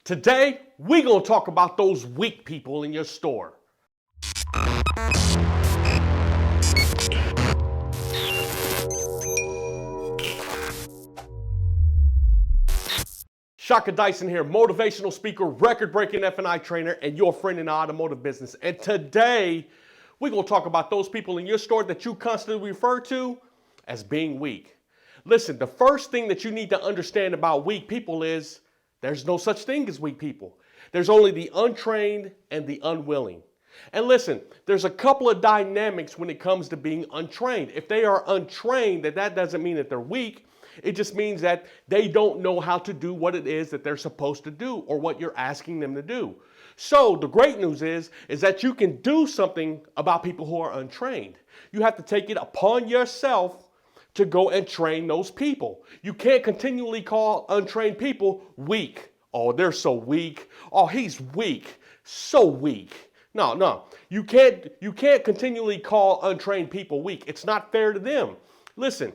Today, we gonna talk about those weak people in your store. Shaka Dyson here, motivational speaker, record-breaking F&I trainer, and your friend in the automotive business. And today, we're gonna talk about those people in your store that you constantly refer to as being weak. Listen, the first thing that you need to understand about weak people is there's no such thing as weak people. There's only the untrained and the unwilling. And listen, there's a couple of dynamics when it comes to being untrained. If they are untrained, that doesn't mean that they're weak. It just means that they don't know how to do what it is that they're supposed to do or what you're asking them to do. So the great news is that you can do something about people who are untrained. You have to take it upon yourself to go and train those people. You can't continually call untrained people weak. Oh, they're so weak. Oh, he's weak. So weak. No. You can't continually call untrained people weak. It's not fair to them. Listen,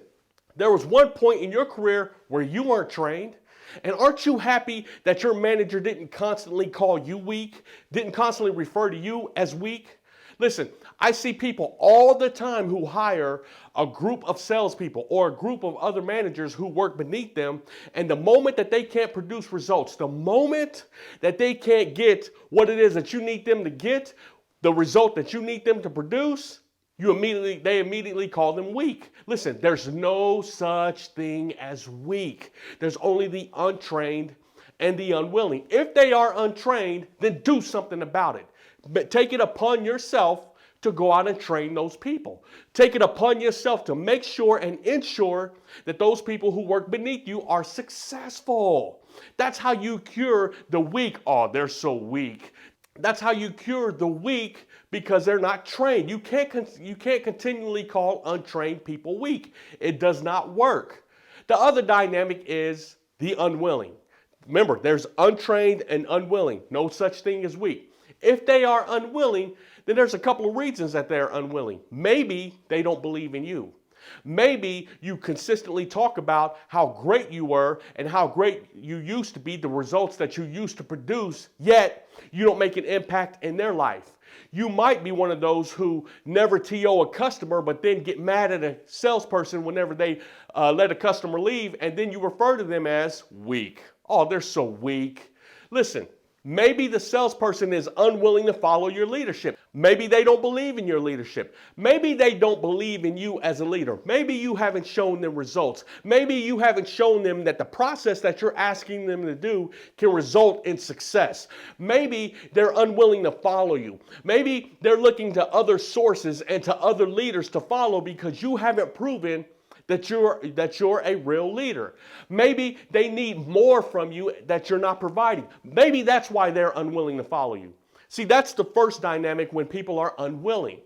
there was one point in your career where you weren't trained. And aren't you happy that your manager didn't constantly call you weak, didn't constantly refer to you as weak? Listen, I see people all the time who hire a group of salespeople or a group of other managers who work beneath them, and the moment that they can't produce results, the moment that they can't get what it is that you need them to get, the result that you need them to produce, they immediately call them weak. Listen, there's no such thing as weak. There's only the untrained and the unwilling. If they are untrained, then do something about it. But take it upon yourself to go out and train those people. Take it upon yourself to make sure and ensure that those people who work beneath you are successful. That's how you cure the weak. Oh, they're so weak. That's how you cure the weak because they're not trained. You can't continually call untrained people weak. It does not work. The other dynamic is the unwilling. Remember, there's untrained and unwilling. No such thing as weak. If they are unwilling, then there's a couple of reasons that they're unwilling. Maybe they don't believe in you. Maybe you consistently talk about how great you were and how great you used to be, the results that you used to produce, yet you don't make an impact in their life. You might be one of those who never TO a customer, but then get mad at a salesperson whenever they let a customer leave, and then you refer to them as weak. Oh, they're so weak. Listen. Maybe the salesperson is unwilling to follow your leadership. Maybe they don't believe in your leadership. Maybe they don't believe in you as a leader. Maybe you haven't shown them results. Maybe you haven't shown them that the process that you're asking them to do can result in success. Maybe they're unwilling to follow you. Maybe they're looking to other sources and to other leaders to follow because you haven't proven that you're a real leader. Maybe they need more from you that you're not providing. Maybe that's why they're unwilling to follow you. See, that's the first dynamic when people are unwilling.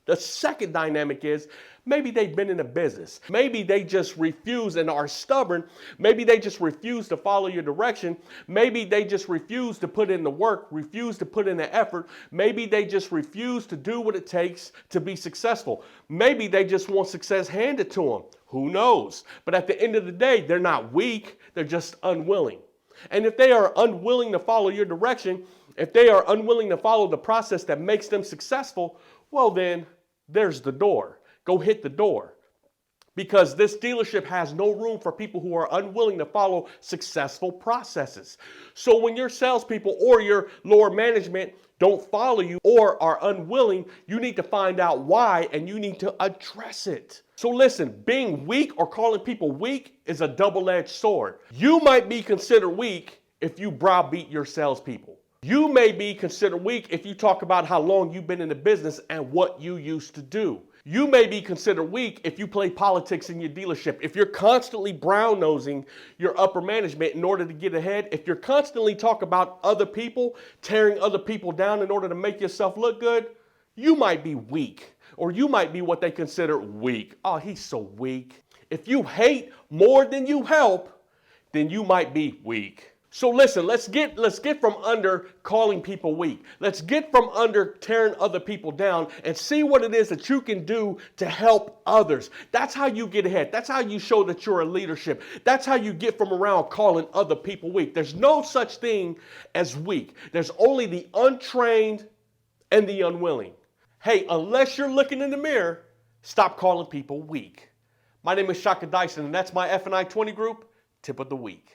The second dynamic is maybe they've been in a business. Maybe they just refuse and are stubborn. Maybe they just refuse to follow your direction. Maybe they just refuse to put in the work, refuse to put in the effort. Maybe they just refuse to do what it takes to be successful. Maybe they just want success handed to them. Who knows? But at the end of the day, they're not weak. They're just unwilling. And if they are unwilling to follow your direction, if they are unwilling to follow the process that makes them successful, well then, there's the door. Go hit the door. Because this dealership has no room for people who are unwilling to follow successful processes. So when your salespeople or your lower management don't follow you or are unwilling, you need to find out why and you need to address it. So listen, being weak or calling people weak is a double-edged sword. You might be considered weak if you browbeat your salespeople. You may be considered weak if you talk about how long you've been in the business and what you used to do. You may be considered weak if you play politics in your dealership. If you're constantly brown-nosing your upper management in order to get ahead, if you're constantly talking about other people, tearing other people down in order to make yourself look good, you might be weak. Or you might be what they consider weak. Oh, he's so weak. If you hate more than you help, then you might be weak. So listen, let's get from under calling people weak. Let's get from under tearing other people down and see what it is that you can do to help others. That's how you get ahead. That's how you show that you're a leadership. That's how you get from around calling other people weak. There's no such thing as weak. There's only the untrained and the unwilling. Hey, unless you're looking in the mirror, stop calling people weak. My name is Shaka Dyson, and that's my F&I 20 group tip of the week.